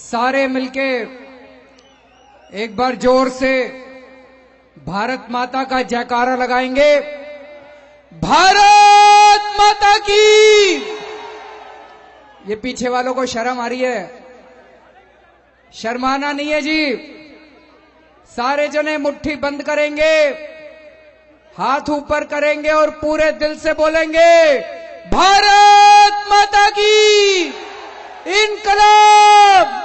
सारे मिलके एक बार जोर से भारत माता का जयकारा लगाएंगे। भारत माता की। ये पीछे वालों को शर्म आ रही है? शर्माना नहीं है जी। सारे जने मुट्ठी बंद करेंगे, हाथ ऊपर करेंगे और पूरे दिल से बोलेंगे भारत माता की। इनकलाब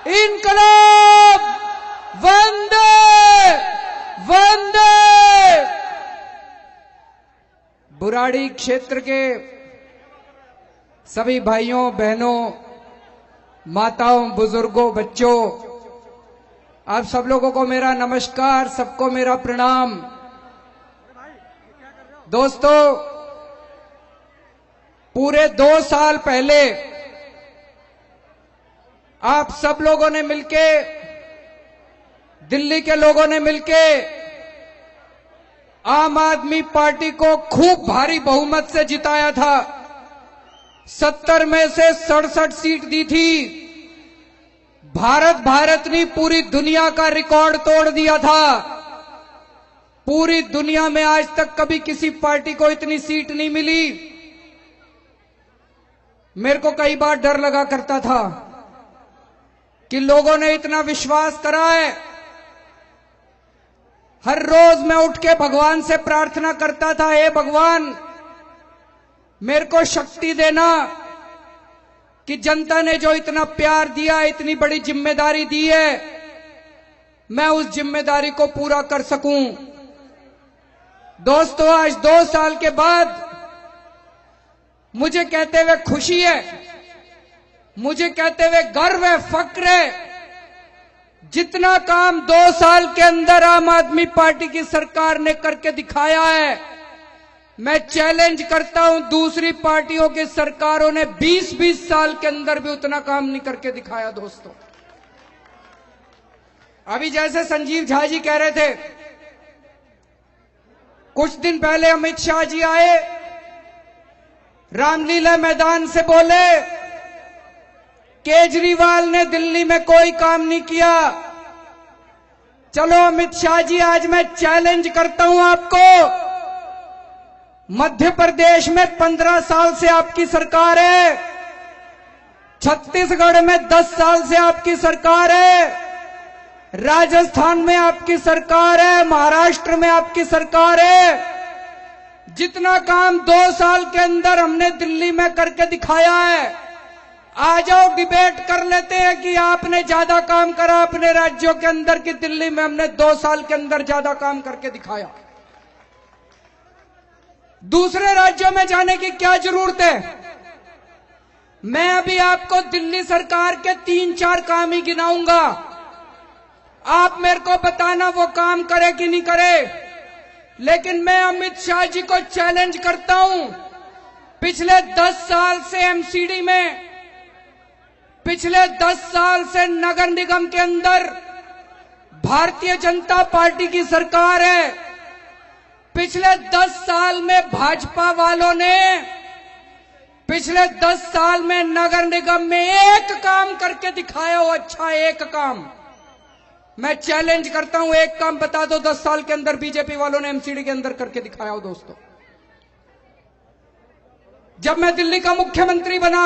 इनकलाब, वंदे वंदे। बुराड़ी क्षेत्र के सभी भाइयों बहनों, माताओं, बुजुर्गों, बच्चों, आप सब लोगों को मेरा नमस्कार, सबको मेरा प्रणाम। दोस्तों, पूरे 2 साल पहले आप सब लोगों ने मिलके, दिल्ली के लोगों ने मिलके आम आदमी पार्टी को खूब भारी बहुमत से जिताया था। 70 में से 67 सीट दी थी। भारत ने पूरी दुनिया का रिकॉर्ड तोड़ दिया था। पूरी दुनिया में आज तक कभी किसी पार्टी को इतनी सीट नहीं मिली। मेरे को कई बार डर लगा करता था कि लोगों ने इतना विश्वास करा है। हर रोज मैं उठ के भगवान से प्रार्थना करता था, हे भगवान मेरे को शक्ति देना कि जनता ने जो इतना प्यार दिया, इतनी बड़ी जिम्मेदारी दी है, मैं उस जिम्मेदारी को पूरा कर सकूं। दोस्तों, आज 2 साल के बाद मुझे कहते हुए खुशी है, मुझे कहते हुए गर्व है, फक्र है। जितना काम 2 साल के अंदर आम आदमी पार्टी की सरकार ने करके दिखाया है, मैं चैलेंज करता हूं दूसरी पार्टियों की सरकारों ने 20-20 साल के अंदर भी उतना काम नहीं करके दिखाया। दोस्तों, अभी जैसे संजीव झा जी कह रहे थे, कुछ दिन पहले अमित शाह जी आए, रामलीला मैदान से बोले केजरीवाल ने दिल्ली में कोई काम नहीं किया। चलो अमित शाह जी, आज मैं चैलेंज करता हूं आपको। मध्य प्रदेश में 15 साल से आपकी सरकार है, छत्तीसगढ़ में 10 साल से आपकी सरकार है, राजस्थान में आपकी सरकार है, महाराष्ट्र में आपकी सरकार है। जितना काम 2 साल के अंदर हमने दिल्ली में करके दिखाया है, आ जाओ डिबेट कर लेते हैं कि आपने ज्यादा काम करा अपने राज्यों के अंदर कि दिल्ली में हमने 2 साल के अंदर ज्यादा काम करके दिखाया। दूसरे राज्यों में जाने की क्या जरूरत है? मैं अभी आपको दिल्ली सरकार के 3-4 काम ही गिनाऊंगा। आप मेरे को बताना वो काम करे कि नहीं करे। लेकिन मैं अमित शाह जी को चैलेंज करता हूं, पिछले 10 साल से एमसीडी में, पिछले 10 साल से नगर निगम के अंदर भारतीय जनता पार्टी की सरकार है। पिछले 10 साल में भाजपा वालों ने पिछले 10 साल में नगर निगम में एक काम करके दिखाया हो, अच्छा एक काम। मैं चैलेंज करता हूं, एक काम बता दो 10 साल के अंदर बीजेपी वालों ने एमसीडी के अंदर करके दिखाया हो। दोस्तों, जब मैं दिल्ली का मुख्यमंत्री बना,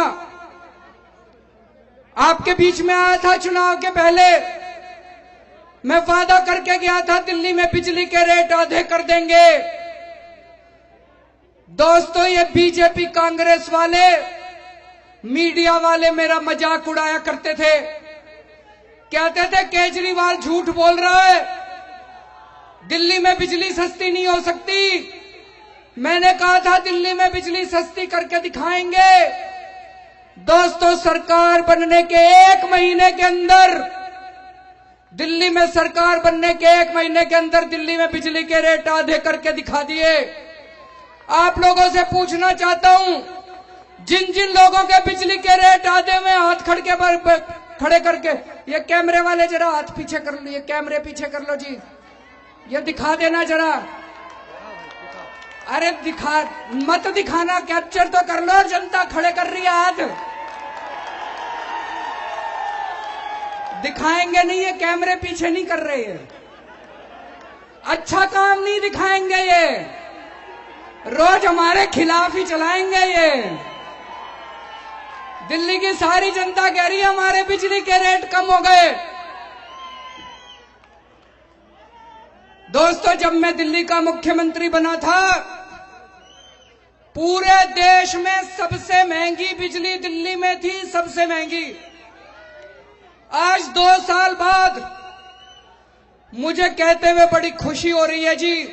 आपके बीच में आया था चुनाव के पहले, मैं वादा करके गया था दिल्ली में बिजली के रेट आधे कर देंगे। दोस्तों, ये बीजेपी कांग्रेस वाले, मीडिया वाले मेरा मजाक उड़ाया करते थे, कहते थे केजरीवाल झूठ बोल रहा है, दिल्ली में बिजली सस्ती नहीं हो सकती। मैंने कहा था दिल्ली में बिजली सस्ती करके दिखाएंगे। दोस्तों, सरकार बनने के 1 महीने के अंदर, दिल्ली में सरकार बनने के 1 महीने के अंदर दिल्ली में बिजली के रेट आधे करके दिखा दिए। आप लोगों से पूछना चाहता हूं, जिन जिन लोगों के बिजली के रेट आधे में हाथ खड़े करके, ये कैमरे वाले जरा हाथ पीछे कर लो, ये कैमरे पीछे कर लो जी, ये दिखा देना जरा। अरे मत दिखाना, कैप्चर तो कर लो। जनता खड़े कर रही है हाथ। दिखाएंगे नहीं, ये कैमरे पीछे नहीं कर रहे हैं। अच्छा काम नहीं दिखाएंगे, ये रोज हमारे खिलाफ ही चलाएंगे। ये दिल्ली की सारी जनता कह रही है हमारे बिजली के रेट कम हो गए। दोस्तों, जब मैं दिल्ली का मुख्यमंत्री बना था, पूरे देश में सबसे महंगी बिजली दिल्ली में थी, सबसे महंगी। आज 2 साल बाद मुझे कहते हुए बड़ी खुशी हो रही है जी,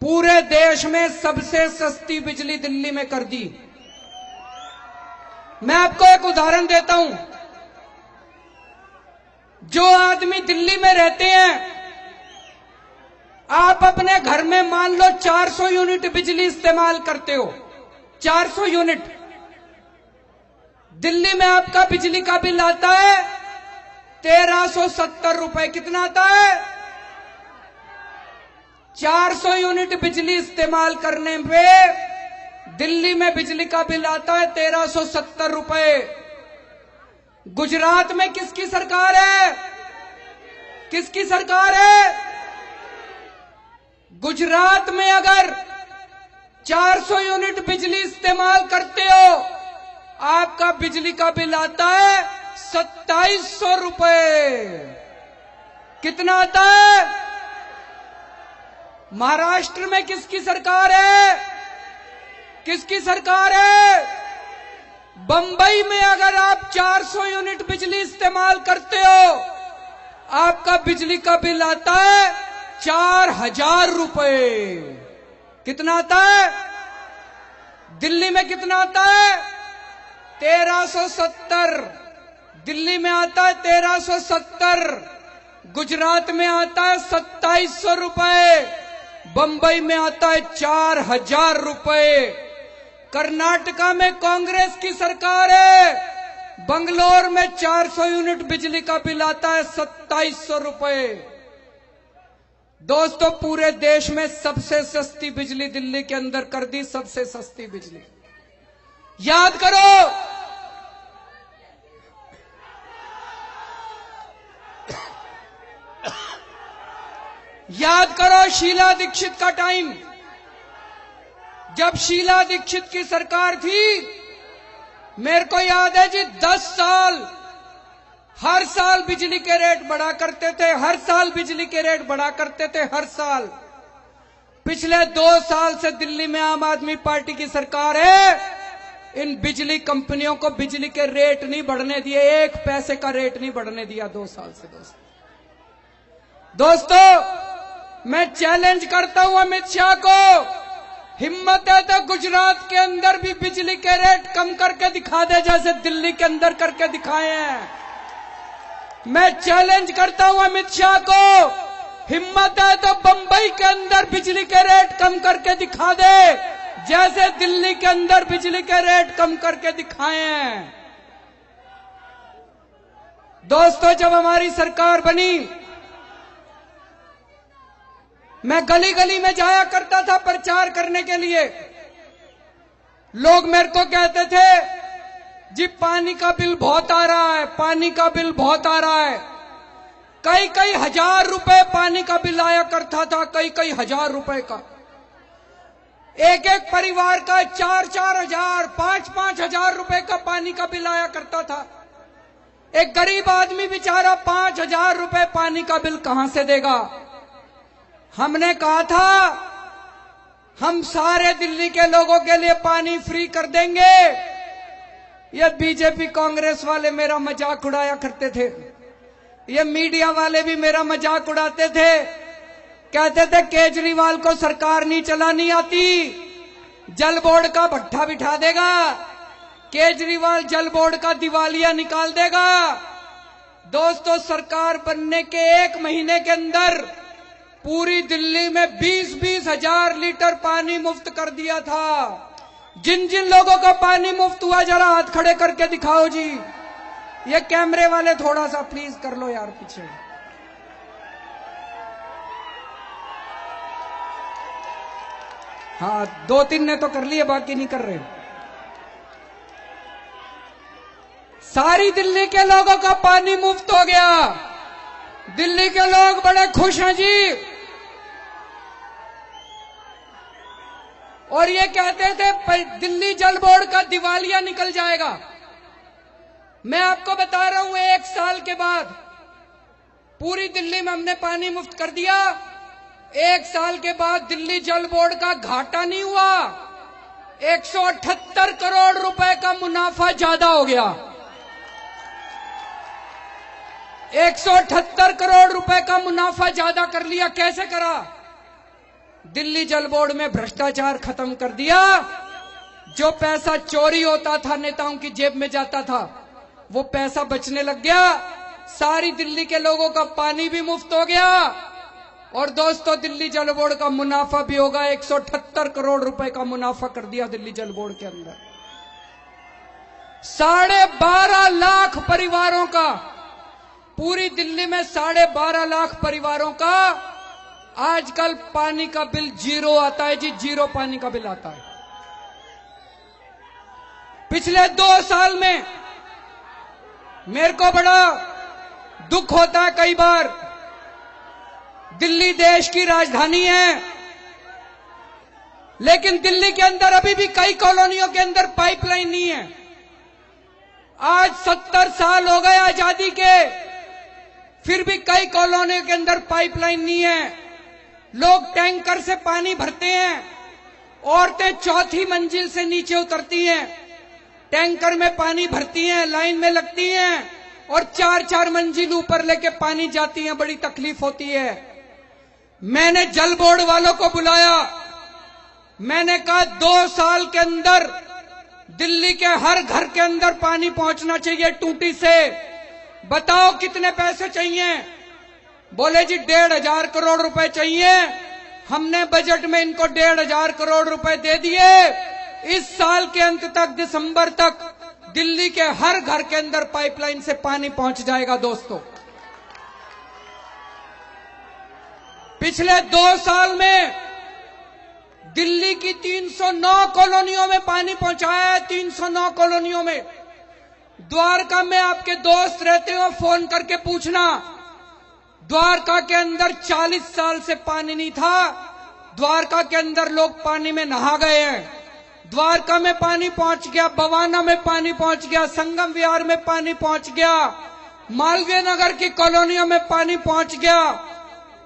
पूरे देश में सबसे सस्ती बिजली दिल्ली में कर दी। मैं आपको एक उदाहरण देता हूं। जो आदमी दिल्ली में रहते हैं, आप अपने घर में मान लो 400 यूनिट बिजली इस्तेमाल करते हो, 400 यूनिट। दिल्ली में आपका बिजली का बिल आता है 1370 रुपए। कितना आता है? 400 यूनिट बिजली इस्तेमाल करने पे दिल्ली में बिजली का बिल आता है 1370 रुपए। गुजरात में किसकी सरकार है? किसकी सरकार है? गुजरात में अगर 400 यूनिट बिजली इस्तेमाल करते हो, आपका बिजली का बिल आता है 2700 रुपए। कितना आता है? महाराष्ट्र में किसकी सरकार है? किसकी सरकार है? बंबई में अगर आप 400 यूनिट बिजली इस्तेमाल करते हो, आपका बिजली का बिल आता है 4000 रुपए। कितना आता है? दिल्ली में कितना आता है? 1370। दिल्ली में आता है 1370, गुजरात में आता है 2700 रुपए, बंबई में आता है 4000 रुपए। कर्नाटका में कांग्रेस की सरकार है, बंगलोर में 400 यूनिट बिजली का बिल आता है 2700 रुपए। दोस्तों, पूरे देश में सबसे सस्ती बिजली दिल्ली के अंदर कर दी, सबसे सस्ती बिजली। याद करो, याद करो शीला दीक्षित का टाइम। जब शीला दीक्षित की सरकार थी, मेरे को याद है जी, 10 साल हर साल बिजली के रेट बढ़ा करते थे, हर साल बिजली के रेट बढ़ा करते थे, हर साल। पिछले 2 साल से दिल्ली में आम आदमी पार्टी की सरकार है, इन बिजली कंपनियों को बिजली के रेट नहीं बढ़ने दिए, 1 पैसे का रेट नहीं बढ़ने दिया 2 साल से। दोस्तों, मैं चैलेंज करता हूं अमित शाह को, हिम्मत है तो गुजरात के अंदर भी बिजली के रेट कम करके दिखा दे, जैसे दिल्ली के अंदर करके दिखाए हैं। मैं चैलेंज करता हूं अमित शाह को, हिम्मत है तो बंबई के अंदर बिजली के रेट कम करके दिखा दे, जैसे दिल्ली के अंदर बिजली के रेट कम करके दिखाए हैं। दोस्तों, जब हमारी सरकार बनी, मैं गली गली में जाया करता था प्रचार करने के लिए। लोग मेरे को कहते थे, जी पानी का बिल बहुत आ रहा है, पानी का बिल बहुत आ रहा है। कई कई हजार रुपए पानी का बिल आया करता था, कई कई हजार रुपए का। एक एक परिवार का 4-4 हजार, 5-5 हजार रुपए का पानी का बिल आया करता था। एक गरीब आदमी बेचारा 5000 रुपए पानी का बिल कहां से देगा? हमने कहा था, हम सारे दिल्ली के लोगों के लिए पानी फ्री कर देंगे। ये बीजेपी कांग्रेस वाले मेरा मजाक उड़ाया करते थे, ये मीडिया वाले भी मेरा मजाक उड़ाते थे। कहते थे केजरीवाल को सरकार नहीं चलानी आती, जल बोर्ड का भट्ठा बिठा देगा, केजरीवाल जल बोर्ड का दिवालिया निकाल देगा। दोस्तों, सरकार बनने के 1 महीने के अंदर पूरी दिल्ली में 20-20 हजार लीटर पानी मुफ्त कर दिया था। जिन जिन लोगों का पानी मुफ्त हुआ, जरा हाथ खड़े करके दिखाओ जी। ये कैमरे वाले थोड़ा सा प्लीज कर लो यार पीछे। हाँ, 2-3 ने तो कर लिए, बाकी नहीं कर रहे। सारी दिल्ली के लोगों का पानी मुफ्त हो गया। दिल्ली के लोग बड़े खुश हैं जी। और ये कहते थे दिल्ली जल बोर्ड का दिवालिया निकल जाएगा। मैं आपको बता रहा हूं, 1 साल के बाद पूरी दिल्ली में हमने पानी मुफ्त कर दिया। 1 साल के बाद दिल्ली जल बोर्ड का घाटा नहीं हुआ, 178 करोड़ रुपए का मुनाफा ज्यादा हो गया। 178 करोड़ रुपए का मुनाफा ज्यादा कर लिया। कैसे करा? दिल्ली जल बोर्ड में भ्रष्टाचार खत्म कर दिया। जो पैसा चोरी होता था, नेताओं की जेब में जाता था, वो पैसा बचने लग गया। सारी दिल्ली के लोगों का पानी भी मुफ्त हो गया। और दोस्तों, दिल्ली जल बोर्ड का मुनाफा भी होगा। 178 करोड़ रुपए का मुनाफा कर दिया दिल्ली जल बोर्ड के अंदर। 12.5 लाख परिवारों का, पूरी दिल्ली में 12.5 लाख परिवारों का आजकल पानी का बिल 0 आता है जी। 0 पानी का बिल आता है। पिछले 2 साल में मेरे को बड़ा दुख होता है कई बार। दिल्ली देश की राजधानी है, लेकिन दिल्ली के अंदर अभी भी कई कॉलोनियों के अंदर पाइपलाइन नहीं है। आज 70 साल हो गए आजादी के, फिर भी कई कॉलोनियों के अंदर पाइपलाइन नहीं है। लोग टैंकर से पानी भरते हैं, औरतें 4थी मंजिल से नीचे उतरती हैं, टैंकर में पानी भरती हैं, लाइन में लगती हैं और 4-4 मंजिल ऊपर लेके पानी जाती हैं। बड़ी तकलीफ होती है। मैंने जल बोर्ड वालों को बुलाया। मैंने कहा 2 साल के अंदर दिल्ली के हर घर के अंदर पानी पहुंचना चाहिए टूटी से। बताओ कितने पैसे चाहिए? बोले जी 1,500 करोड़ रुपए चाहिए। हमने बजट में इनको 1,500 करोड़ रुपए दे दिए। इस साल के अंत तक, दिसंबर तक, दिल्ली के हर घर के अंदर पाइपलाइन से पानी पहुंच जाएगा। दोस्तों, पिछले 2 साल में दिल्ली की 309 कॉलोनियों में पानी पहुंचाया है। 309 कॉलोनियों में। द्वारका में आपके दोस्त रहते हो, फोन करके पूछना। द्वारका के अंदर 40 साल से पानी नहीं था। द्वारका के अंदर लोग पानी में नहा गए हैं। द्वारका में पानी पहुंच गया, बवाना में पानी पहुंच गया, संगम विहार में पानी पहुंच गया, मालवीय नगर की कॉलोनियों में पानी पहुंच गया।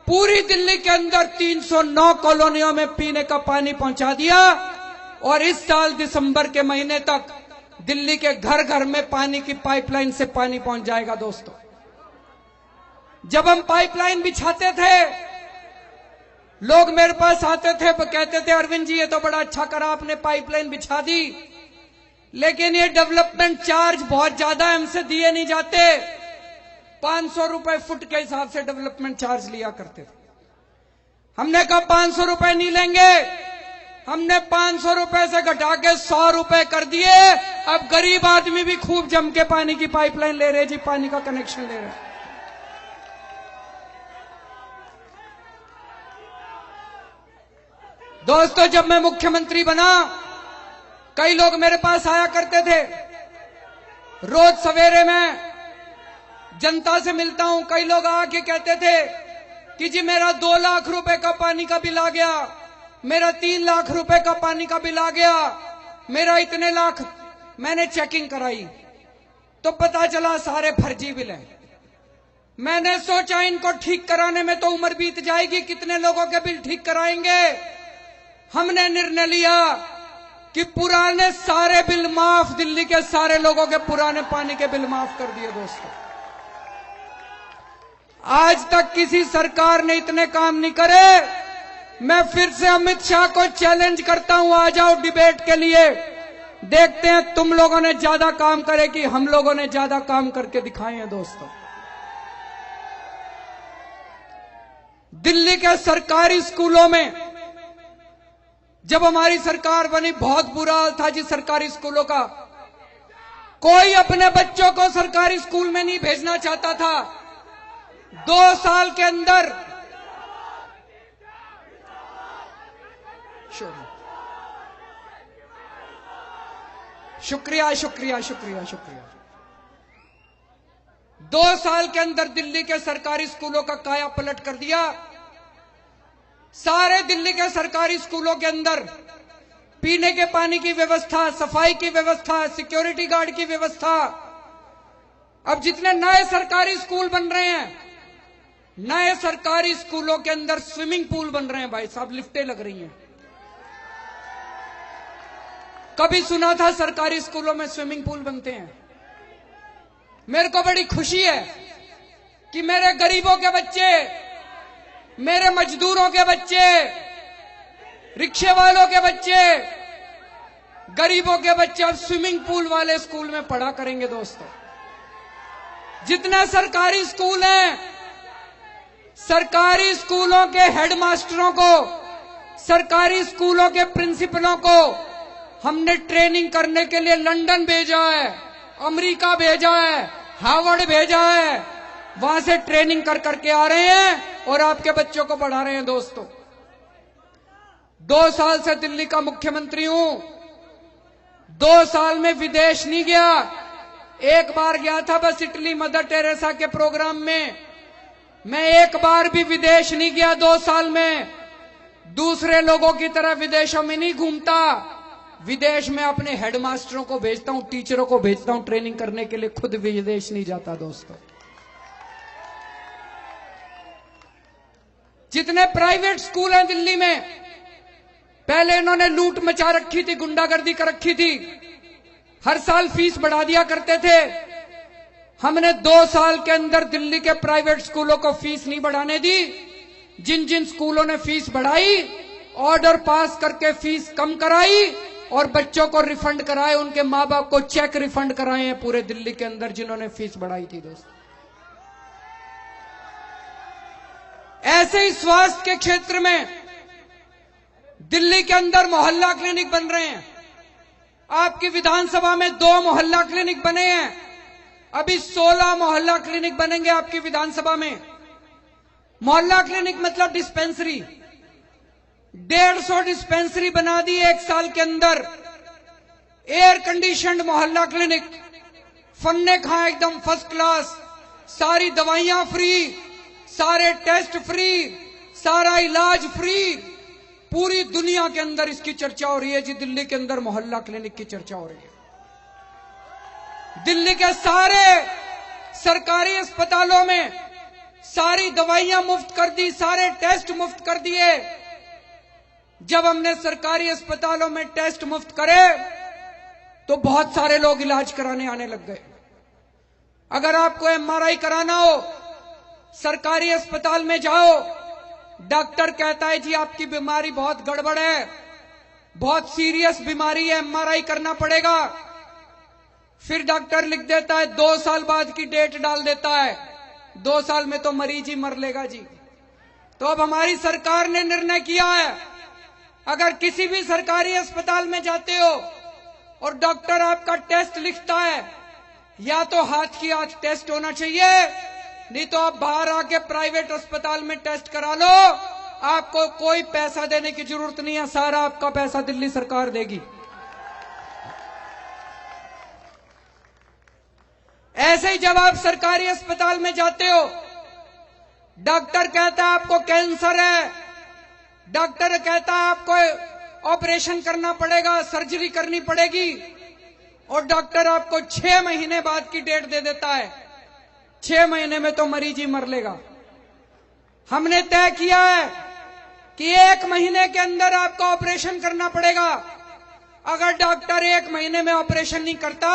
पूरी दिल्ली के अंदर 309 कॉलोनियों में पीने का पानी पहुंचा दिया। और इस साल दिसंबर के महीने तक दिल्ली के घर घर में पानी की पाइपलाइन से पानी पहुंच जाएगा। दोस्तों, जब हम पाइपलाइन बिछाते थे, लोग मेरे पास आते थे, वो कहते थे अरविंद जी ये तो बड़ा अच्छा करा आपने, पाइपलाइन बिछा दी, लेकिन ये डेवलपमेंट चार्ज बहुत ज्यादा है, हमसे दिए नहीं जाते। 500 रुपए फुट के हिसाब से डेवलपमेंट चार्ज लिया करते थे। हमने कहा 500 रुपए नहीं लेंगे। हमने 500 रुपए से घटा के 100 रुपए कर दिए। अब गरीब आदमी भी खूब जम के पानी की पाइपलाइन ले रहे जी, पानी का कनेक्शन ले रहे। दोस्तों, जब मैं मुख्यमंत्री बना, कई लोग मेरे पास आया करते थे। रोज सवेरे मैं जनता से मिलता हूं। कई लोग आके कहते थे कि जी मेरा 2 लाख रुपए का पानी का बिल आ गया, मेरा 3 लाख रुपए का पानी का बिल आ गया, मेरा इतने लाख। मैंने चेकिंग कराई तो पता चला सारे फर्जी बिल हैं। मैंने सोचा इनको ठीक कराने में तो उम्र बीत जाएगी, कितने लोगों के बिल ठीक कराएंगे। हमने निर्णय लिया कि पुराने सारे बिल माफ, दिल्ली के सारे लोगों के पुराने पानी के बिल माफ कर दिए। दोस्तों, आज तक किसी सरकार ने इतने काम नहीं करे। मैं फिर से अमित शाह को चैलेंज करता हूं, आ जाओ डिबेट के लिए, देखते हैं तुम लोगों ने ज्यादा काम करे कि हम लोगों ने ज्यादा काम करके दिखाए हैं। दोस्तों, दिल्ली के सरकारी स्कूलों में जब हमारी सरकार बनी, बहुत बुरा हाल था जी सरकारी स्कूलों का। कोई अपने बच्चों को सरकारी स्कूल में नहीं भेजना चाहता था। 2 साल के अंदर शुक्रिया शुक्रिया शुक्रिया शुक्रिया। 2 साल के अंदर दिल्ली के सरकारी स्कूलों का काया पलट कर दिया। सारे दिल्ली के सरकारी स्कूलों के अंदर पीने के पानी की व्यवस्था, सफाई की व्यवस्था, सिक्योरिटी गार्ड की व्यवस्था। अब जितने नए सरकारी स्कूल बन रहे हैं, नए सरकारी स्कूलों के अंदर स्विमिंग पूल बन रहे हैं भाई साहब, लिफ्टें लग रही हैं। कभी सुना था सरकारी स्कूलों में स्विमिंग पूल बनते हैं? मेरे को बड़ी खुशी है कि मेरे गरीबों के बच्चे, मेरे मजदूरों के बच्चे, रिक्शे वालों के बच्चे, गरीबों के बच्चे अब स्विमिंग पूल वाले स्कूल में पढ़ा करेंगे। दोस्तों, जितने सरकारी स्कूल हैं, सरकारी स्कूलों के हेडमास्टरों को, सरकारी स्कूलों के प्रिंसिपलों को हमने ट्रेनिंग करने के लिए लंदन भेजा है, अमेरिका भेजा है, हार्वर्ड भेजा है। वहां से ट्रेनिंग कर करके आ रहे हैं और आपके बच्चों को पढ़ा रहे हैं। दोस्तों, 2 साल से दिल्ली का मुख्यमंत्री हूं, 2 साल में विदेश नहीं गया। एक बार गया था बस इटली मदर टेरेसा के प्रोग्राम में। मैं एक बार भी विदेश नहीं गया 2 साल में। दूसरे लोगों की तरह विदेशों में नहीं घूमता। विदेश में अपने हेडमास्टरों को भेजता हूं, टीचरों को भेजता हूं ट्रेनिंग करने के लिए, खुद विदेश नहीं जाता। दोस्तों, जितने प्राइवेट स्कूल हैं दिल्ली में, पहले इन्होंने लूट मचा रखी थी, गुंडागर्दी कर रखी थी, हर साल फीस बढ़ा दिया करते थे। हमने 2 साल के अंदर दिल्ली के प्राइवेट स्कूलों को फीस नहीं बढ़ाने दी। जिन जिन स्कूलों ने फीस बढ़ाई, ऑर्डर पास करके फीस कम कराई और बच्चों को रिफंड कराए, उनके मां बाप को चेक रिफंड कराए हैं पूरे दिल्ली के अंदर जिन्होंने फीस बढ़ाई थी। दोस्तों, ऐसे ही स्वास्थ्य के क्षेत्र में दिल्ली के अंदर मोहल्ला क्लिनिक बन रहे हैं। आपकी विधानसभा में 2 मोहल्ला क्लिनिक बने हैं, अभी 16 मोहल्ला क्लिनिक बनेंगे आपकी विधानसभा में। मोहल्ला क्लिनिक मतलब डिस्पेंसरी, 150 डिस्पेंसरी बना दी 1 साल के अंदर। एयर कंडीशनड मोहल्ला क्लिनिक, फन्ने खां एकदम फर्स्ट क्लास, सारी दवाइयां फ्री, सारे टेस्ट फ्री, सारा इलाज फ्री। पूरी दुनिया के अंदर इसकी चर्चा हो रही है जी, दिल्ली के अंदर मोहल्ला क्लिनिक की चर्चा हो रही है। दिल्ली के सारे सरकारी अस्पतालों में सारी दवाइयां मुफ्त कर दी, सारे टेस्ट मुफ्त कर दिए। जब हमने सरकारी अस्पतालों में टेस्ट मुफ्त करे तो बहुत सारे लोग इलाज कराने आने लग गए। अगर आपको एमआरआई कराना हो, सरकारी अस्पताल में जाओ, डॉक्टर कहता है जी आपकी बीमारी बहुत गड़बड़ है, बहुत सीरियस बीमारी है, एमआरआई करना पड़ेगा। फिर डॉक्टर लिख देता है, 2 साल बाद की डेट डाल देता है। 2 साल में तो मरीज ही मर लेगा जी। तो अब हमारी सरकार ने निर्णय किया है, अगर किसी भी सरकारी अस्पताल में जाते हो और डॉक्टर आपका टेस्ट लिखता है, या तो हाथ की हाथ टेस्ट होना चाहिए, नहीं तो आप बाहर आके प्राइवेट अस्पताल में टेस्ट करा लो। आपको कोई पैसा देने की जरूरत नहीं है, सारा आपका पैसा दिल्ली सरकार देगी। ऐसे ही जब आप सरकारी अस्पताल में जाते हो, डॉक्टर कहता है आपको कैंसर है, डॉक्टर कहता है आपको ऑपरेशन करना पड़ेगा, सर्जरी करनी पड़ेगी, और डॉक्टर आपको 6 महीने बाद की डेट दे देता है। 6 महीने में तो मरीज ही मर लेगा। हमने तय किया है कि 1 महीने के अंदर आपको ऑपरेशन करना पड़ेगा। अगर डॉक्टर 1 महीने में ऑपरेशन नहीं करता,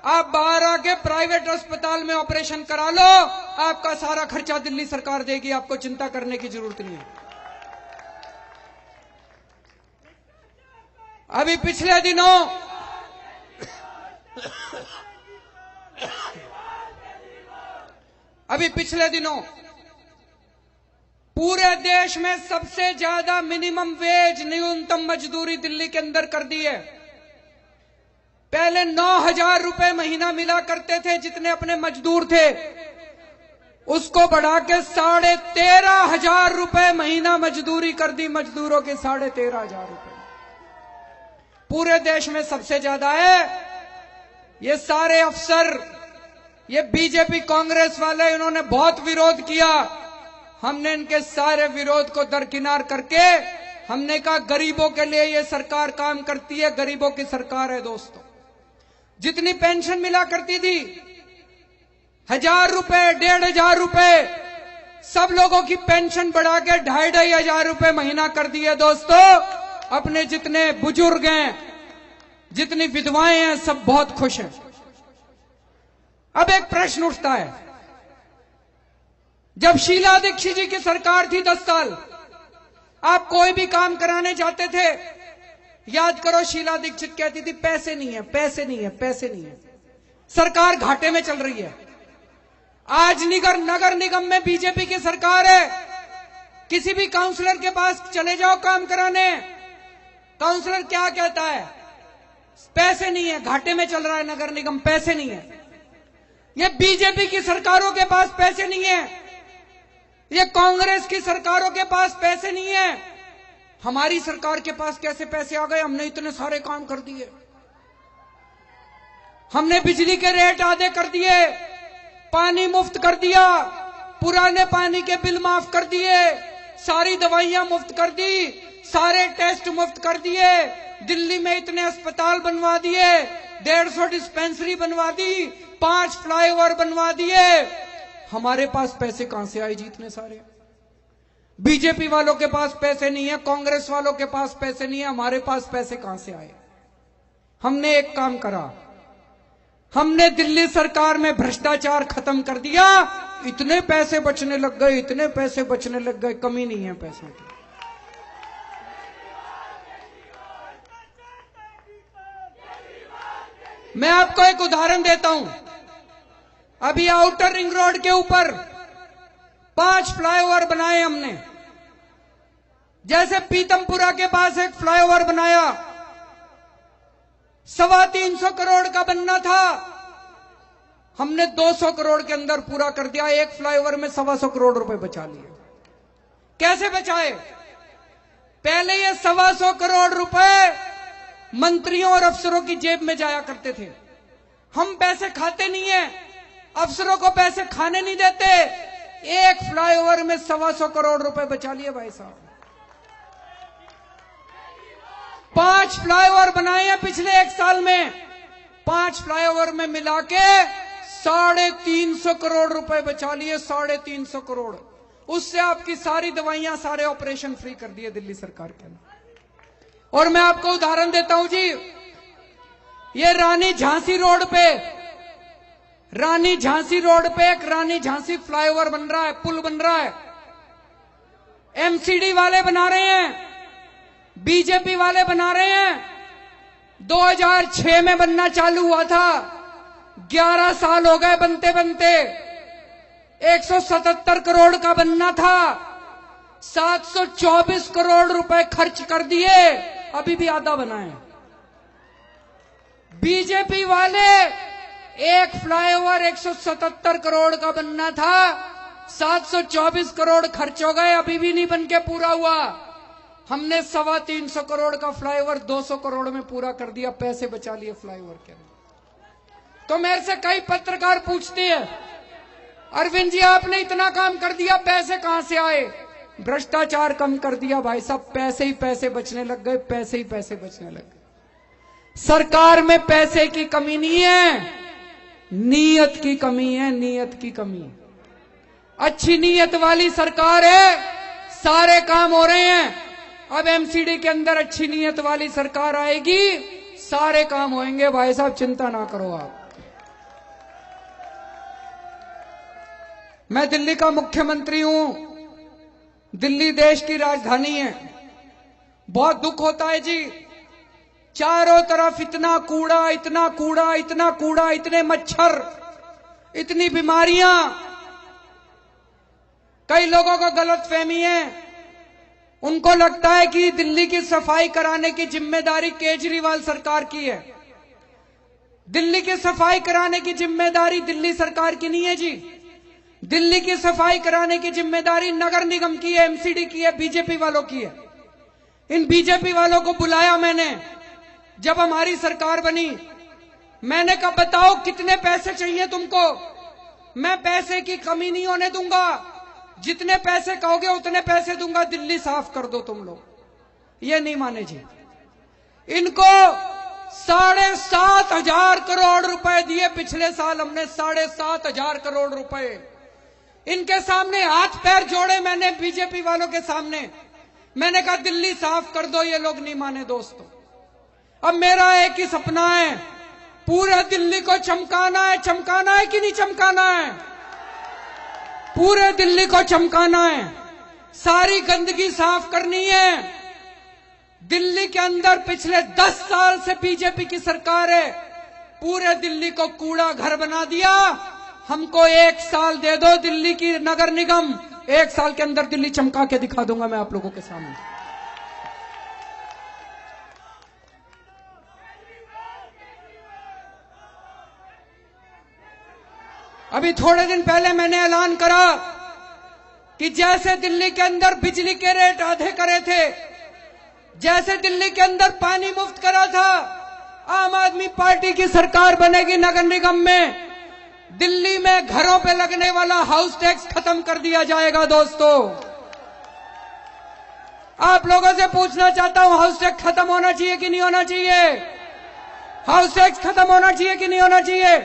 आप बाहर आके प्राइवेट अस्पताल में ऑपरेशन करा लो, आपका सारा खर्चा दिल्ली सरकार देगी, आपको चिंता करने की जरूरत नहीं है। अभी पिछले दिनों पूरे देश में सबसे ज्यादा मिनिमम वेज, न्यूनतम मजदूरी दिल्ली के अंदर कर दी है। पहले 9,000 रुपए महीना मिला करते थे जितने अपने मजदूर थे, उसको बढ़ा के 13,500 रुपए महीना मजदूरी कर दी। मजदूरों के 13,500 रुपए पूरे देश में सबसे ज्यादा है। ये सारे अफसर, ये बीजेपी कांग्रेस वाले इन्होंने बहुत विरोध किया। हमने इनके सारे विरोध को दरकिनार करके हमने कहा गरीबों के लिए ये सरकार काम करती है, गरीबों की सरकार है दोस्तों। जितनी पेंशन मिला करती थी 1000 रुपए, 1500 रुपए, सब लोगों की पेंशन बढ़ा के 2500 रुपए महीना कर दिए दोस्तों। अपने जितने बुजुर्ग हैं, जितनी विधवाएं हैं, सब बहुत खुश हैं। अब एक प्रश्न उठता है, जब शीला दीक्षित जी की सरकार थी 10 साल, आप कोई भी काम कराने जाते थे, याद करो शीला दीक्षित कहती थी पैसे नहीं है, पैसे नहीं है, पैसे नहीं है, सरकार घाटे में चल रही है। आज नगर निगम में बीजेपी की सरकार है, किसी भी काउंसलर के पास चले जाओ काम कराने, काउंसलर क्या कहता है? पैसे नहीं है, घाटे में चल रहा है नगर निगम, पैसे नहीं है। ये बीजेपी की सरकारों के पास पैसे नहीं है, ये कांग्रेस की सरकारों के पास पैसे नहीं है। हमारी सरकार के पास कैसे पैसे आ गए? हमने इतने सारे काम कर दिए, हमने बिजली के रेट आधे कर दिए, पानी मुफ्त कर दिया, पुराने पानी के बिल माफ कर दिए, सारी दवाइयां मुफ्त कर दी, सारे टेस्ट मुफ्त कर दिए, दिल्ली में इतने अस्पताल बनवा दिए, 150 डिस्पेंसरी बनवा दी, 5 फ्लाईओवर बनवा दिए। हमारे पास पैसे कहां से आए जी इतने सारे? बीजेपी वालों के पास पैसे नहीं है, कांग्रेस वालों के पास पैसे नहीं है, हमारे पास पैसे कहां से आए? हमने एक काम करा, हमने दिल्ली सरकार में भ्रष्टाचार खत्म कर दिया, इतने पैसे बचने लग गए, इतने पैसे बचने लग गए, कमी नहीं है पैसों की। मैं आपको एक उदाहरण देता हूं, अभी आउटर रिंग रोड के ऊपर 5 फ्लाईओवर बनाए हमने। जैसे पीतमपुरा के पास एक फ्लाईओवर बनाया, 325 करोड़ का बनना था, हमने 200 करोड़ के अंदर पूरा कर दिया। एक फ्लाईओवर में 125 करोड़ रुपए बचा लिए। कैसे बचाए? पहले ये 125 करोड़ रुपए मंत्रियों और अफसरों की जेब में जाया करते थे। हम पैसे खाते नहीं है, अफसरों को पैसे खाने नहीं देते। एक फ्लाईओवर में 125 करोड़ रुपए बचा लिए भाई साहब। 5 फ्लाईओवर बनाए हैं पिछले 1 साल में, 5 फ्लाईओवर में मिला के 350 करोड़ रुपए बचा लिए, 350 करोड़। उससे आपकी सारी दवाइयां, सारे ऑपरेशन फ्री कर दिए दिल्ली सरकार के अंदर। और मैं आपको उदाहरण देता हूं जी, ये रानी झांसी रोड पे एक रानी झांसी फ्लाईओवर बन रहा है, पुल बन रहा है। एमसीडी वाले बना रहे हैं, बीजेपी वाले बना रहे हैं। 2006 में बनना चालू हुआ था, 11 साल हो गए बनते बनते। 177 करोड़ का बनना था, 724 करोड़ रुपए खर्च कर दिए, अभी भी आधा बना है। बीजेपी वाले एक फ्लाईओवर 177 करोड़ का बनना था, 724 करोड़ खर्च हो गए, अभी भी नहीं बन के पूरा हुआ। हमने 325 करोड़ का फ्लाईओवर 200 करोड़ में पूरा कर दिया, पैसे बचा लिए फ्लाईओवर के अंदर। तो मेरे से कई पत्रकार पूछते हैं, अरविंद जी आपने इतना काम कर दिया, पैसे कहां से आए? भ्रष्टाचार कम कर दिया भाई साहब, पैसे ही पैसे बचने लग गए, पैसे ही पैसे बचने लग गए। सरकार में पैसे की कमी नहीं है, नीयत की कमी है, नीयत की कमी। अच्छी नीयत वाली सरकार है, सारे काम हो रहे हैं। अब एमसीडी के अंदर अच्छी नीयत वाली सरकार आएगी, सारे काम होंगे भाई साहब, चिंता ना करो आप। मैं दिल्ली का मुख्यमंत्री हूं, दिल्ली देश की राजधानी है। बहुत दुख होता है जी, चारों तरफ इतना कूड़ा, इतना कूड़ा, इतना कूड़ा, इतने मच्छर, इतनी बीमारियां। कई लोगों को गलतफहमी है, उनको लगता है कि दिल्ली की सफाई कराने की जिम्मेदारी केजरीवाल सरकार की है। दिल्ली की सफाई कराने की जिम्मेदारी दिल्ली सरकार की नहीं है जी। दिल्ली की सफाई कराने की जिम्मेदारी नगर निगम की है, एमसीडी की है, बीजेपी वालों की है। इन बीजेपी वालों को बुलाया मैंने, जब हमारी सरकार बनी, मैंने कहा बताओ कितने पैसे चाहिए तुमको, मैं पैसे की कमी नहीं होने दूंगा, जितने पैसे कहोगे उतने पैसे दूंगा, दिल्ली साफ कर दो तुम लोग। ये नहीं माने जी। इनको 7,500 करोड़ रुपए दिए पिछले साल हमने, 7,500 करोड़ रुपए। इनके सामने हाथ पैर जोड़े मैंने, बीजेपी वालों के सामने। मैंने कहा दिल्ली साफ कर दो, ये लोग नहीं माने दोस्तों। अब मेरा एक ही सपना है, पूरे दिल्ली को चमकाना है। चमकाना है कि नहीं चमकाना है? पूरे दिल्ली को चमकाना है, सारी गंदगी साफ करनी है। दिल्ली के अंदर पिछले 10 साल से बीजेपी की सरकार है, पूरे दिल्ली को कूड़ा घर बना दिया। हमको 1 साल दे दो दिल्ली की नगर निगम, 1 साल के अंदर दिल्ली चमका के दिखा दूंगा मैं आप लोगों के सामने। अभी थोड़े दिन पहले मैंने ऐलान करा कि जैसे दिल्ली के अंदर बिजली के रेट आधे करे थे, जैसे दिल्ली के अंदर पानी मुफ्त करा था, आम आदमी पार्टी की सरकार बनेगी नगर निगम में, दिल्ली में घरों पे लगने वाला हाउस टैक्स खत्म कर दिया जाएगा दोस्तों। आप लोगों से पूछना चाहता हूं, हाउस टैक्स खत्म होना चाहिए कि नहीं होना चाहिए? हाउस टैक्स खत्म होना चाहिए कि नहीं होना चाहिए?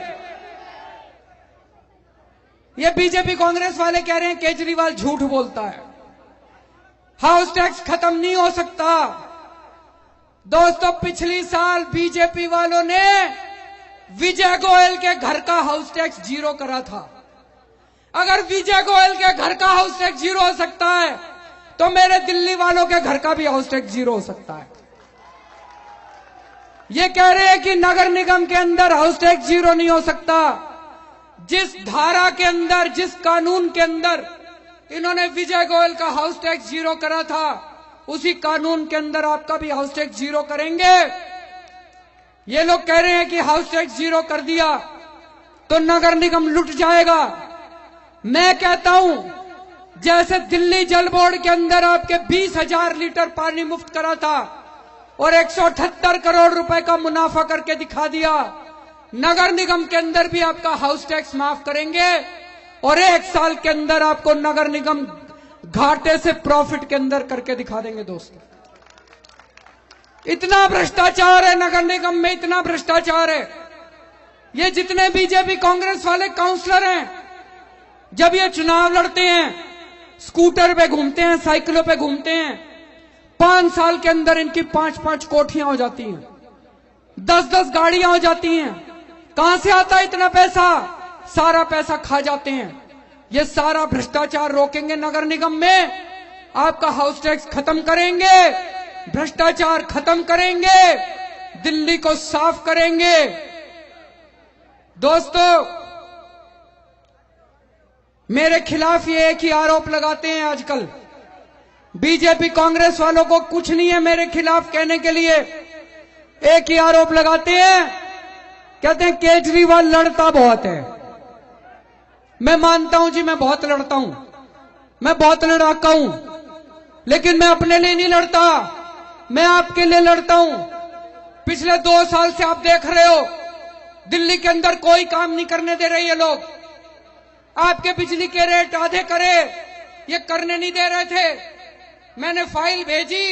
ये बीजेपी कांग्रेस वाले कह रहे हैं केजरीवाल झूठ बोलता है, हाउस टैक्स खत्म नहीं हो सकता। दोस्तों, पिछली साल बीजेपी वालों ने विजय गोयल के घर का हाउस टैक्स 0 करा था। अगर विजय गोयल के घर का हाउस टैक्स 0 हो सकता है, तो मेरे दिल्ली वालों के घर का भी हाउस टैक्स 0 हो सकता है। ये कह रहे हैं कि नगर निगम के अंदर हाउस टैक्स 0 नहीं हो सकता। जिस धारा के अंदर, जिस कानून के अंदर इन्होंने विजय गोयल का हाउस टैक्स 0 करा था, उसी कानून के अंदर आपका भी हाउस टैक्स 0 करेंगे। ये लोग कह रहे हैं कि हाउस टैक्स 0 कर दिया तो नगर निगम लुट जाएगा। मैं कहता हूं, जैसे दिल्ली जल बोर्ड के अंदर आपके 20,000 लीटर पानी मुफ्त करा था और 178 करोड़ रुपए का मुनाफा करके दिखा दिया, नगर निगम के अंदर भी आपका हाउस टैक्स माफ करेंगे और 1 साल के अंदर आपको नगर निगम घाटे से प्रॉफिट के अंदर करके दिखा देंगे दोस्तों। इतना भ्रष्टाचार है नगर निगम में, इतना भ्रष्टाचार है। ये जितने बीजेपी कांग्रेस वाले काउंसलर हैं, जब ये चुनाव लड़ते हैं, स्कूटर पे घूमते हैं, साइकिलों पे घूमते हैं, 5 साल के अंदर इनकी 5-5 कोठियां हो जाती हैं, 10-10 गाड़ियां हो जाती हैं। कहां से आता है इतना पैसा? सारा पैसा खा जाते हैं। ये सारा भ्रष्टाचार रोकेंगे नगर निगम में, आपका हाउस टैक्स खत्म करेंगे, भ्रष्टाचार खत्म करेंगे, दिल्ली को साफ करेंगे। दोस्तों, मेरे खिलाफ ये एक ही आरोप लगाते हैं आजकल, बीजेपी कांग्रेस वालों को कुछ नहीं है मेरे खिलाफ कहने के लिए। एक ही आरोप लगाते हैं, कहते हैं केजरीवाल लड़ता बहुत है। मैं मानता हूं जी, मैं बहुत लड़ता हूं, मैं बहुत लड़ाका हूं, लेकिन मैं अपने लिए नहीं लड़ता, मैं आपके लिए लड़ता हूं। पिछले 2 साल से आप देख रहे हो, दिल्ली के अंदर कोई काम नहीं करने दे रहे ये लोग। आपके बिजली के रेट आधे करे, ये करने नहीं दे रहे थे। मैंने फाइल भेजी,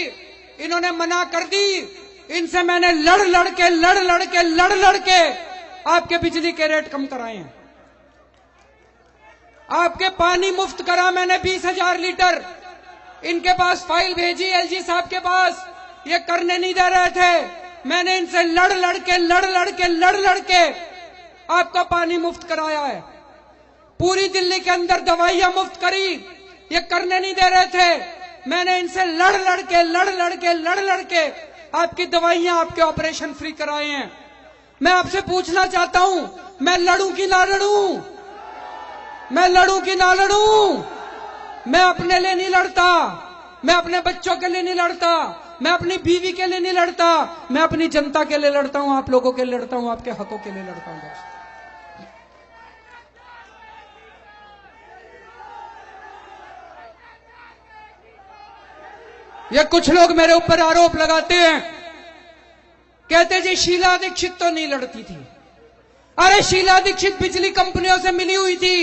इन्होंने मना कर दी। इनसे मैंने लड़ लड़ के आपके बिजली के रेट कम कराए हैं। आपके पानी मुफ्त करा मैंने 20,000 लीटर। इनके पास फाइल भेजी एलजी साहब के पास, ये करने नहीं दे रहे थे। मैंने इनसे लड़ के आपका पानी मुफ्त कराया है। पूरी दिल्ली के अंदर दवाइयां मुफ्त करी, ये करने नहीं दे रहे थे। मैंने इनसे लड़ के आपकी दवाइयां, आपके ऑपरेशन फ्री कराए हैं। मैं आपसे पूछना चाहता हूं, मैं लड़ूं कि ना लड़ूं? मैं लड़ूं कि ना लड़ूं? मैं अपने लिए नहीं लड़ता, मैं अपने बच्चों के लिए नहीं लड़ता, मैं अपनी बीवी के लिए नहीं लड़ता, मैं अपनी जनता के लिए लड़ता हूं, आप लोगों के लिए लड़ता हूं, आपके हकों के लिए लड़ता हूं दोस्त। ये कुछ लोग मेरे ऊपर आरोप लगाते हैं, कहते जी शीला दीक्षित तो नहीं लड़ती थी। अरे शीला दीक्षित बिजली कंपनियों से मिली हुई थी,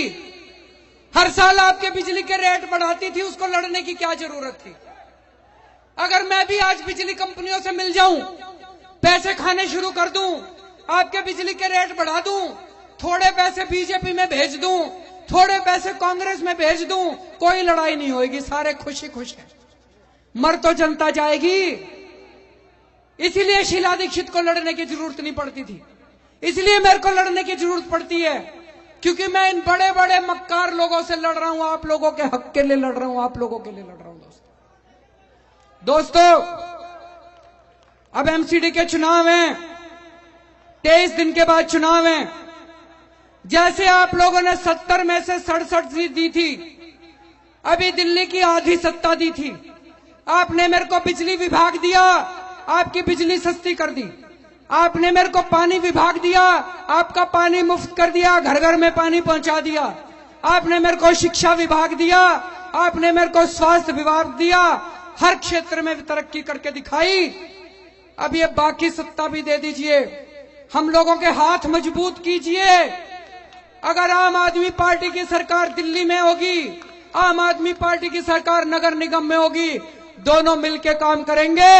हर साल आपके बिजली के रेट बढ़ाती थी, उसको लड़ने की क्या जरूरत थी? अगर मैं भी आज बिजली कंपनियों से मिल जाऊं, पैसे खाने शुरू कर दूं, आपके बिजली के रेट बढ़ा दूं, थोड़े पैसे बीजेपी में भेज दूं, थोड़े पैसे कांग्रेस में भेज दूं, कोई लड़ाई नहीं होगी, सारे खुशी खुश हैं। मर तो जनता जाएगी। इसीलिए शीला दीक्षित को लड़ने की जरूरत नहीं पड़ती थी, इसलिए मेरे को लड़ने की जरूरत पड़ती है, क्योंकि मैं इन बड़े बड़े मक्कार लोगों से लड़ रहा हूं, आप लोगों के हक के लिए लड़ रहा हूं, आप लोगों के लिए लड़ रहा हूं। दोस्तों, अब एमसीडी के चुनाव हैं, 23 दिन के बाद चुनाव हैं। जैसे आप लोगों ने 70 में से 67 सीट दी थी, अभी दिल्ली की आधी सत्ता दी थी, आपने मेरे को बिजली विभाग दिया, आपकी बिजली सस्ती कर दी। आपने मेरे को पानी विभाग दिया, आपका पानी मुफ्त कर दिया, घर घर में पानी पहुंचा दिया। आपने मेरे को शिक्षा विभाग दिया, आपने मेरे को स्वास्थ्य विभाग दिया, हर क्षेत्र में तरक्की करके दिखाई। अब ये बाकी सत्ता भी दे दीजिए, हम लोगों के हाथ मजबूत कीजिए। अगर आम आदमी पार्टी की सरकार दिल्ली में होगी, आम आदमी पार्टी की सरकार नगर निगम में होगी, दोनों मिलकर काम करेंगे,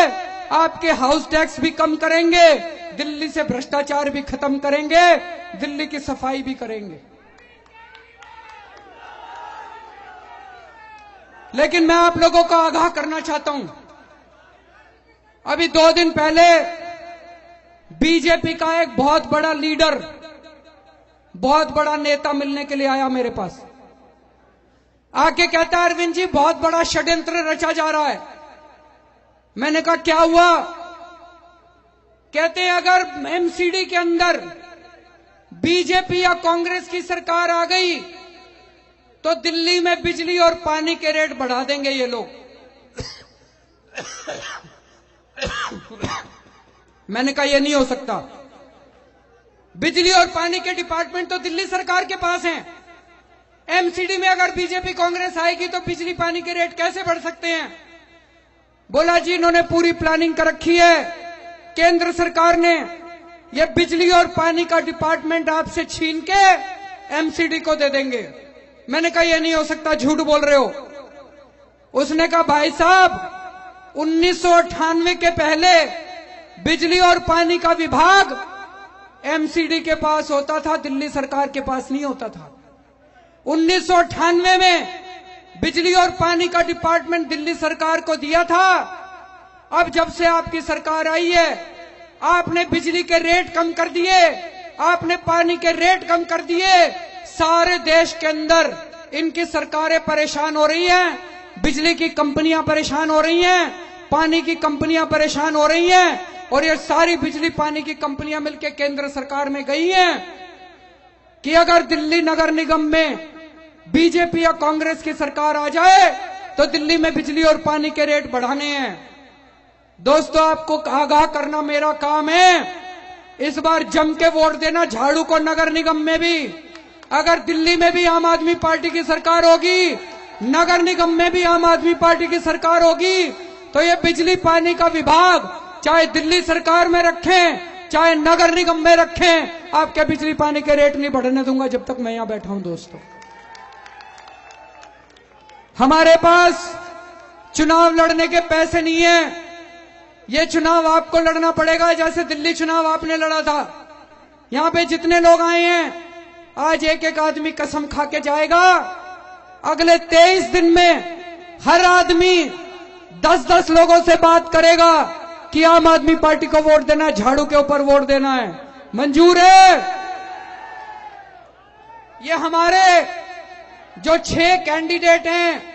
आपके हाउस टैक्स भी कम करेंगे, दिल्ली से भ्रष्टाचार भी खत्म करेंगे, दिल्ली की सफाई भी करेंगे। लेकिन मैं आप लोगों को आगाह करना चाहता हूं, अभी 2 दिन पहले बीजेपी का एक बहुत बड़ा लीडर, बहुत बड़ा नेता मिलने के लिए आया मेरे पास। आके कहता है, अरविंद जी बहुत बड़ा षड्यंत्र रचा जा रहा है। मैंने कहा क्या हुआ? कहते हैं अगर एमसीडी के अंदर बीजेपी या कांग्रेस की सरकार आ गई तो दिल्ली में बिजली और पानी के रेट बढ़ा देंगे ये लोग। मैंने कहा ये नहीं हो सकता, बिजली और पानी के डिपार्टमेंट तो दिल्ली सरकार के पास हैं। एमसीडी में अगर बीजेपी कांग्रेस आएगी तो बिजली पानी के रेट कैसे बढ़ सकते हैं? बोला जी इन्होंने पूरी प्लानिंग कर रखी है, केंद्र सरकार ने ये बिजली और पानी का डिपार्टमेंट आपसे छीन के एमसीडी को दे देंगे। मैंने कहा ये नहीं हो सकता, झूठ बोल रहे हो। उसने कहा भाई साहब 1998 के पहले बिजली और पानी का विभाग एमसीडी के पास होता था, दिल्ली सरकार के पास नहीं होता था। 1998 में बिजली और पानी का डिपार्टमेंट दिल्ली सरकार को दिया था। अब जब से आपकी सरकार आई है, आपने बिजली के रेट कम कर दिए, आपने पानी के रेट कम कर दिए। सारे देश के अंदर इनकी सरकारें परेशान हो रही हैं, बिजली की कंपनियां परेशान हो रही हैं, पानी की कंपनियां परेशान हो रही हैं, और ये सारी बिजली पानी की कंपनियां मिलकर केंद्र सरकार में गई हैं कि अगर दिल्ली नगर निगम में बीजेपी या कांग्रेस की सरकार आ जाए तो दिल्ली में बिजली और पानी के रेट बढ़ाने हैं। दोस्तों, आपको आगाह करना मेरा काम है। इस बार जम के वोट देना झाड़ू को नगर निगम में भी। अगर दिल्ली में भी आम आदमी पार्टी की सरकार होगी, नगर निगम में भी आम आदमी पार्टी की सरकार होगी, तो ये बिजली पानी का विभाग चाहे दिल्ली सरकार में रखें चाहे नगर निगम में रखें, आपके बिजली पानी के रेट नहीं बढ़ने दूंगा जब तक मैं यहां बैठा हूं। दोस्तों, हमारे पास चुनाव लड़ने के पैसे नहीं है। ये चुनाव आपको लड़ना पड़ेगा, जैसे दिल्ली चुनाव आपने लड़ा था। यहां पे जितने लोग आए हैं, आज एक एक आदमी कसम खा के जाएगा, अगले 23 दिन में हर आदमी 10-10 लोगों से बात करेगा कि आम आदमी पार्टी को वोट देना है, झाड़ू के ऊपर वोट देना है। मंजूर है? ये हमारे जो 6 कैंडिडेट हैं,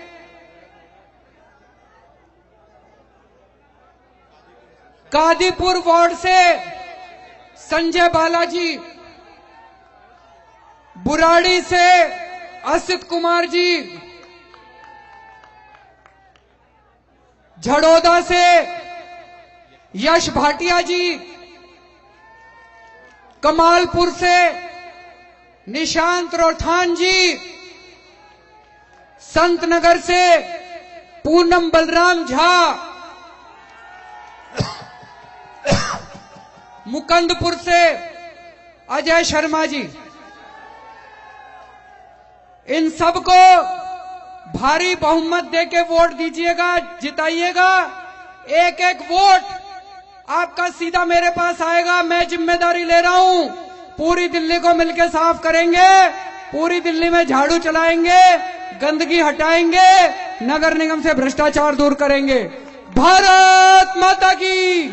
कादीपुर वार्ड से संजय बालाजी, बुराड़ी से असित कुमार जी, झड़ोदा से यश भाटिया जी, कमालपुर से निशांत रोठान जी, संतनगर से पूनम बलराम झा, मुकंदपुर से अजय शर्मा जी, इन सबको भारी बहुमत देके वोट दीजिएगा, जिताइएगा। एक एक वोट आपका सीधा मेरे पास आएगा। मैं जिम्मेदारी ले रहा हूं, पूरी दिल्ली को मिलकर साफ करेंगे, पूरी दिल्ली में झाड़ू चलाएंगे, गंदगी हटाएंगे, नगर निगम से भ्रष्टाचार दूर करेंगे। भारत माता की।